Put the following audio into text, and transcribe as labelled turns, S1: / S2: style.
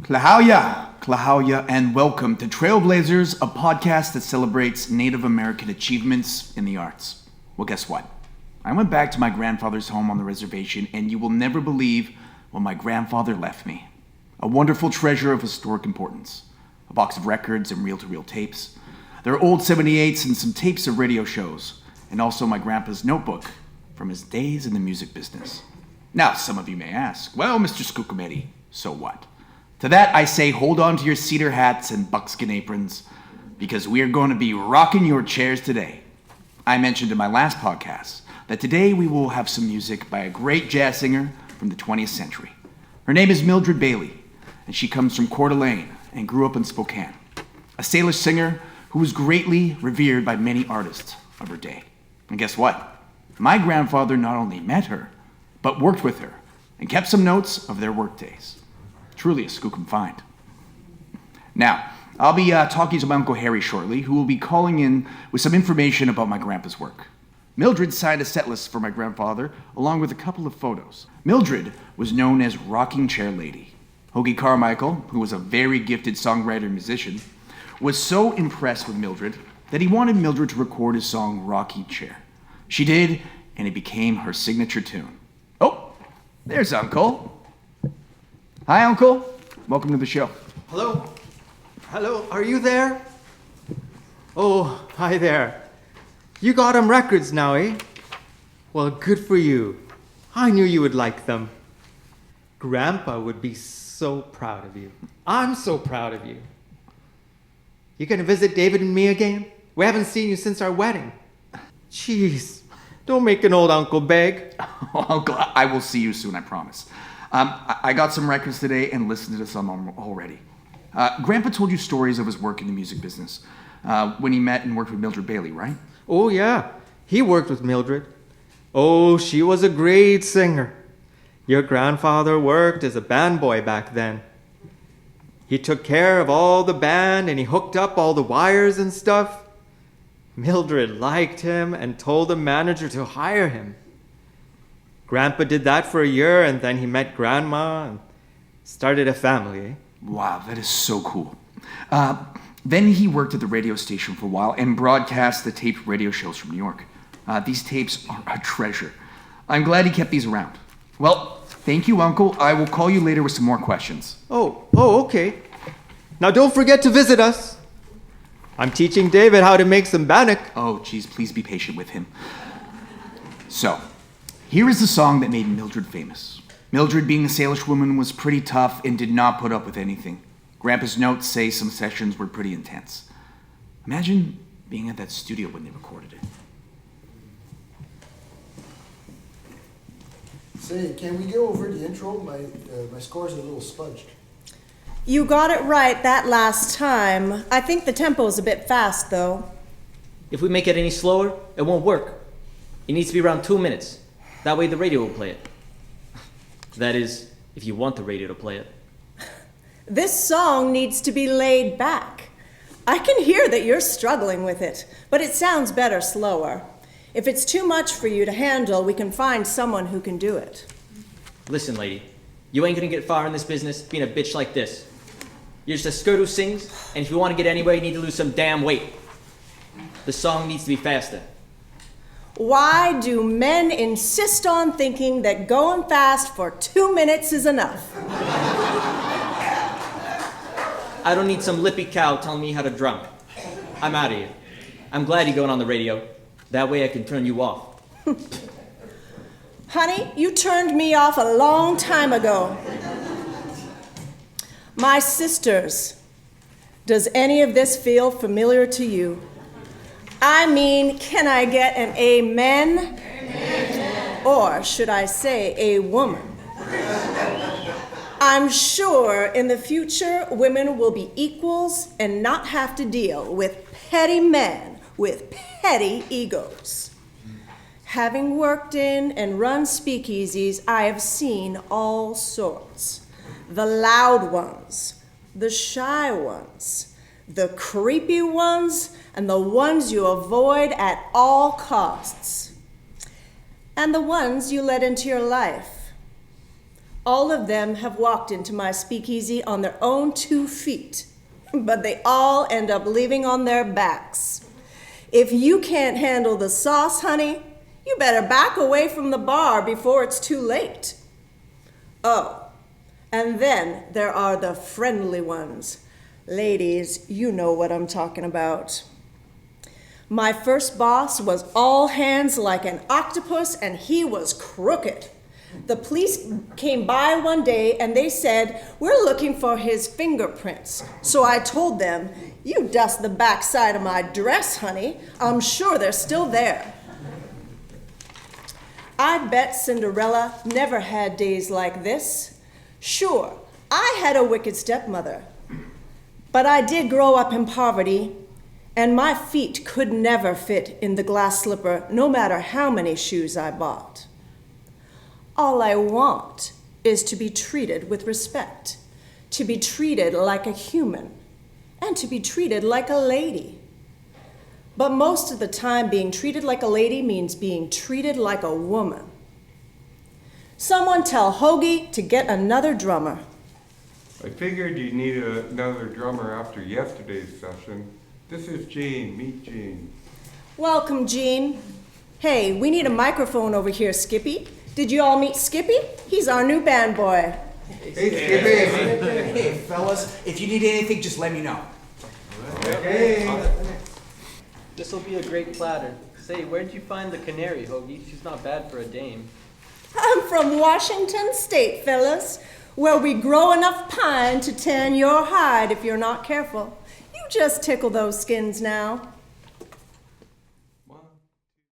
S1: Klahauya, and welcome to Trailblazers, a podcast that celebrates Native American achievements in the arts. Well, guess what? I went back to my grandfather's home on the reservation, and you will never believe what my grandfather left me. A wonderful treasure of historic importance. A box of records and reel-to-reel tapes. There are old 78s and some tapes of radio shows, and also my grandpa's notebook from his days in the music business. Now, some of you may ask, well, Mr. Skookum, so what? To that, I say hold on to your cedar hats and buckskin aprons, because we are going to be rocking your chairs today. I mentioned in my last podcast that today we will have some music by a great jazz singer from the 20th century. Her name is MIldred Bailey, and she comes from Coeur d'Alene and grew up in Spokane. A Salish singer who was greatly revered by many artists of her day. And guess what? My grandfather not only met her, but worked with her and kept some notes of their work days. Truly a Skookum find. Now, I'll be talking to my Uncle Harry shortly, who will be calling in with some information about my grandpa's work. MIldred signed a set list for my grandfather, along with a couple of photos. MIldred was known as Rocking Chair Lady. Hoagy Carmichael, who was a very gifted songwriter and musician, was so impressed with MIldred that he wanted MIldred to record his song Rocking Chair. She did, and it became her signature tune. Oh, there's Uncle. Hi, Uncle. Welcome to the show.
S2: Hello? Hello, are you there? Oh, hi there. You got 'em records now, eh? Well, good for you. I knew you would like them. Grandpa would be so proud of you. I'm so proud of you. You gonna visit David and me again? We haven't seen you since our wedding. Jeez, don't make an old uncle beg.
S1: Oh, Uncle, I will see you soon, I promise. I got some records today and listened to some already. Grandpa told you stories of his work in the music business when he met and worked with MIldred Bailey, right?
S2: Oh, yeah. He worked with MIldred. Oh, she was a great singer. Your grandfather worked as a band boy back then. He took care of all the band and he hooked up all the wires and stuff. MIldred liked him and told the manager to hire him. Grandpa did that for a year, and then he met Grandma and started a family.
S1: Wow, that is so cool. Then he worked at the radio station for a while and broadcast the taped radio shows from New York. These tapes are a treasure. I'm glad he kept these around. Well, thank you, Uncle. I will call you later with some more questions.
S2: Oh, okay. Now don't forget to visit us. I'm teaching David how to make some bannock.
S1: Oh, geez, please be patient with him. So, here is the song that made MIldred famous. MIldred, being a Salish woman, was pretty tough and did not put up with anything. Grandpa's notes say some sessions were pretty intense. Imagine being at that studio when they recorded it.
S3: Say, can we go over the intro? My score's a little smudged.
S4: You got it right that last time. I think the tempo's a bit fast, though.
S5: If we make it any slower, it won't work. It needs to be around 2 minutes. That way the radio will play it. That is, if you want the radio to play it.
S4: This song needs to be laid back. I can hear that you're struggling with it, but it sounds better slower. If it's too much for you to handle, we can find someone who can do it.
S5: Listen, lady, you ain't gonna get far in this business being a bitch like this. You're just a skirt who sings, and if you want to get anywhere, you need to lose some damn weight. The song needs to be faster.
S4: Why do men insist on thinking that going fast for 2 minutes is enough?
S5: I don't need some lippy cow telling me how to drum. I'm out of here. I'm glad you're going on the radio. That way I can turn you off.
S4: Honey, you turned me off a long time ago. My sisters, does any of this feel familiar to you? I mean, can I get an amen? Amen. Or should I say a woman? I'm sure in the future women will be equals and not have to deal with petty men with petty egos. Having worked in and run speakeasies, I have seen all sorts. The loud ones, the shy ones, the creepy ones, and the ones you avoid at all costs, and the ones you let into your life. All of them have walked into my speakeasy on their own 2 feet, but they all end up leaving on their backs. If you can't handle the sauce, honey, you better back away from the bar before it's too late. Oh, and then there are the friendly ones. Ladies, you know what I'm talking about. My first boss was all hands like an octopus, and he was crooked. The police came by one day and they said, "We're looking for his fingerprints." So I told them, "You dust the backside of my dress, honey. I'm sure they're still there." I bet Cinderella never had days like this. Sure, I had a wicked stepmother, but I did grow up in poverty, and my feet could never fit in the glass slipper no matter how many shoes I bought. All I want is to be treated with respect, to be treated like a human, and to be treated like a lady. But most of the time, being treated like a lady means being treated like a woman. Someone tell Hoagy to get another drummer.
S6: I figured you needed another drummer after yesterday's session. This is Jean. Meet Jean.
S4: Welcome, Jean. Hey, we need a microphone over here, Skippy. Did you all meet Skippy? He's our new band boy.
S6: Hey, Skippy.
S1: Hey, fellas, if you need anything, just let me know.
S6: Hey.
S7: This'll be a great platter. Say, where'd you find the canary, Hoagy? She's not bad for a dame.
S4: I'm from Washington State, fellas, where we grow enough pine to tan your hide if you're not careful. You just tickle those skins now.